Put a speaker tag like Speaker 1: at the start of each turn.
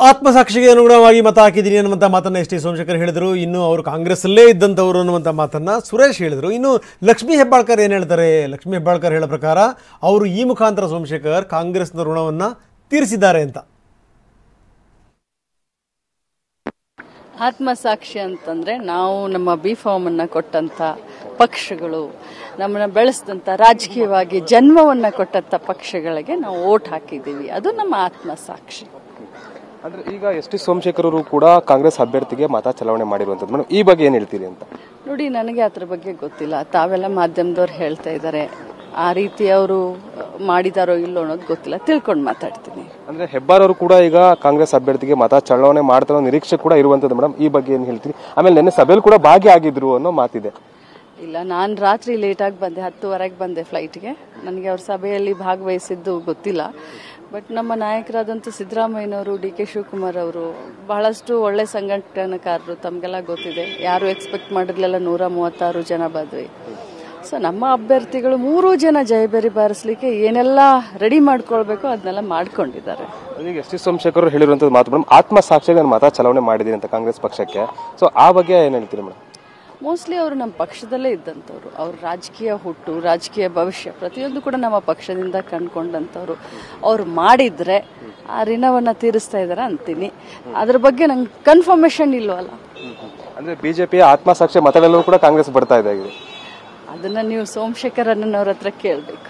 Speaker 1: ಆತ್ಮಸಾಕ್ಷಿಗೆ ಅನುಗುಣವಾಗಿ ಮತ ಹಾಕಿದ್ದೀನಿ ಅನ್ನುವಂಥ ಮಾತನ್ನು ಎಸ್ ಟಿ ಸೋಮಶೇಖರ್ ಹೇಳಿದರು. ಇನ್ನು ಅವರು ಕಾಂಗ್ರೆಸ್ಸಲ್ಲೇ ಇದ್ದಂಥವರು ಅನ್ನುವಂಥ ಮಾತನ್ನು ಸುರೇಶ್ ಹೇಳಿದರು. ಇನ್ನು ಲಕ್ಷ್ಮೀ ಹೆಬ್ಬಾಳ್ಕರ್ ಏನು ಹೇಳ್ತಾರೆ? ಲಕ್ಷ್ಮೀ ಹೆಬ್ಬಾಳ್ಕರ್ ಹೇಳೋ ಪ್ರಕಾರ ಅವರು ಈ ಮುಖಾಂತರ ಸೋಮಶೇಖರ್ ಕಾಂಗ್ರೆಸ್ನ ಋಣವನ್ನು ತೀರಿಸಿದ್ದಾರೆ ಅಂತ.
Speaker 2: ಆತ್ಮಸಾಕ್ಷಿ ಅಂತಂದರೆ ನಾವು ನಮ್ಮ ಬಿ ಫಾರ್ಮನ್ನು ಕೊಟ್ಟಂಥ ಪಕ್ಷಗಳು, ನಮ್ಮನ್ನು ಬೆಳೆಸಿದಂಥ ರಾಜಕೀಯವಾಗಿ ಜನ್ಮವನ್ನು ಕೊಟ್ಟಂಥ ಪಕ್ಷಗಳಿಗೆ ನಾವು ವೋಟ್ ಹಾಕಿದ್ದೀವಿ. ಅದು ನಮ್ಮ ಆತ್ಮಸಾಕ್ಷಿ.
Speaker 3: ಅಂದ್ರೆ ಈಗ ಎಸ್ ಟಿ ಸೋಮಶೇಖರ್ ಅವರು ಕೂಡ ಕಾಂಗ್ರೆಸ್ ಅಭ್ಯರ್ಥಿಗೆ ಮತ ಚಲಾವಣೆ ಮಾಡಿರುವಂಥದ್ದು ಮೇಡಮ್, ಈ ಬಗ್ಗೆ ಏನು ಹೇಳ್ತೀರಿ ಅಂತ?
Speaker 2: ನೋಡಿ, ನನಗೆ ಅದ್ರ ಬಗ್ಗೆ ಗೊತ್ತಿಲ್ಲ. ತಾವೆಲ್ಲ ಮಾಧ್ಯಮದವ್ರು ಹೇಳ್ತಾ ಇದ್ದಾರೆ, ಆ ರೀತಿ ಅವರು ಮಾಡಿದಾರೋ ಇಲ್ಲೋ ಅನ್ನೋದು ಗೊತ್ತಿಲ್ಲ. ತಿಳ್ಕೊಂಡು ಮಾತಾಡ್ತೀನಿ.
Speaker 3: ಅಂದ್ರೆ ಹೆಬ್ಬಾರ್ ಅವರು ಕೂಡ ಈಗ ಕಾಂಗ್ರೆಸ್ ಅಭ್ಯರ್ಥಿಗೆ ಮತ ಚಲಾವಣೆ ಮಾಡ್ತಾರೋ ನಿರೀಕ್ಷೆ ಕೂಡ ಇರುವಂತದ್ದು ಮೇಡಮ್, ಈ ಬಗ್ಗೆ ಏನು ಹೇಳ್ತೀರಿ? ಆಮೇಲೆ ನಿನ್ನೆ ಸಭೆಯಲ್ಲಿ ಕೂಡ ಭಾಗಿಯಾಗಿದ್ರು ಅನ್ನೋ ಮಾತಿದೆ.
Speaker 2: ಇಲ್ಲ, ನಾನು ರಾತ್ರಿ ಲೇಟಾಗಿ ಬಂದೆ, 10:30ಗೆ ಬಂದೆ ಫ್ಲೈಟ್ಗೆ. ನನಗೆ ಅವ್ರ ಸಭೆಯಲ್ಲಿ ಭಾಗವಹಿಸಿದ್ದು ಗೊತ್ತಿಲ್ಲ. ಬಟ್ ನಮ್ಮ ನಾಯಕರಾದಂಥ ಸಿದ್ದರಾಮಯ್ಯನವರು, ಡಿ ಕೆ ಶಿವಕುಮಾರ್ ಅವರು ಬಹಳಷ್ಟು ಒಳ್ಳೆ ಸಂಘಟನಾಕಾರರು, ತಮಗೆಲ್ಲ ಗೊತ್ತಿದೆ. ಯಾರು ಎಕ್ಸ್ಪೆಕ್ಟ್ ಮಾಡಿರ್ಲಿಲ್ಲ 136 ಜನ ಬಂದ್ವಿ. ಸೊ ನಮ್ಮ ಅಭ್ಯರ್ಥಿಗಳು 3 ಜನ ಜಯಬೇರಿ ಬಾರಿಸಲಿಕ್ಕೆ ಏನೆಲ್ಲ ರೆಡಿ ಮಾಡ್ಕೊಳ್ಬೇಕು ಅದನ್ನೆಲ್ಲ ಮಾಡ್ಕೊಂಡಿದ್ದಾರೆ.
Speaker 3: ಈಗ ಎಸ್ ಟಿ ಸೋಮಶೇಖರ್ ಹೇಳಿರುವಂತದ್ದು ಮಾತು ಮೇಡಮ್, ಆತ್ಮಸಾಕ್ಷಿಗೆ ನಾನು ಮತ ಚಲಾವಣೆ ಮಾಡಿದ್ದೀನಿ ಅಂತ ಕಾಂಗ್ರೆಸ್ ಪಕ್ಷಕ್ಕೆ. ಸೊ ಆ ಬಗ್ಗೆ ಏನು ಹೇಳ್ತೀರಿ ಮೇಡಮ್?
Speaker 2: ಮೋಸ್ಟ್ಲಿ ಅವರು ನಮ್ಮ ಪಕ್ಷದಲ್ಲೇ ಇದ್ದಂಥವ್ರು. ಅವ್ರ ರಾಜಕೀಯ ಹುಟ್ಟು, ರಾಜಕೀಯ ಭವಿಷ್ಯ ಪ್ರತಿಯೊಂದು ಕೂಡ ನಮ್ಮ ಪಕ್ಷದಿಂದ ಕಂಡುಕೊಂಡಂಥವ್ರು. ಅವ್ರು ಮಾಡಿದ್ರೆ ಆ ಋಣವನ್ನು ತೀರಿಸ್ತಾ ಇದ್ದಾರೆ ಅಂತೀನಿ. ಅದ್ರ ಬಗ್ಗೆ ನಂಗೆ ಕನ್ಫರ್ಮೇಶನ್ ಇಲ್ವಲ್ಲ.
Speaker 3: ಅಂದ್ರೆ ಬಿಜೆಪಿಯ ಆತ್ಮಸಾಕ್ಷಿ ಮತಗಳೆಲ್ಲವೂ ಕೂಡ ಕಾಂಗ್ರೆಸ್ ಬರ್ತಾ ಇದೆ.
Speaker 2: ಅದನ್ನ ನೀವು ಸೋಮಶೇಖರ್ ಅನ್ನೋರ ಹತ್ರ ಕೇಳಬೇಕು.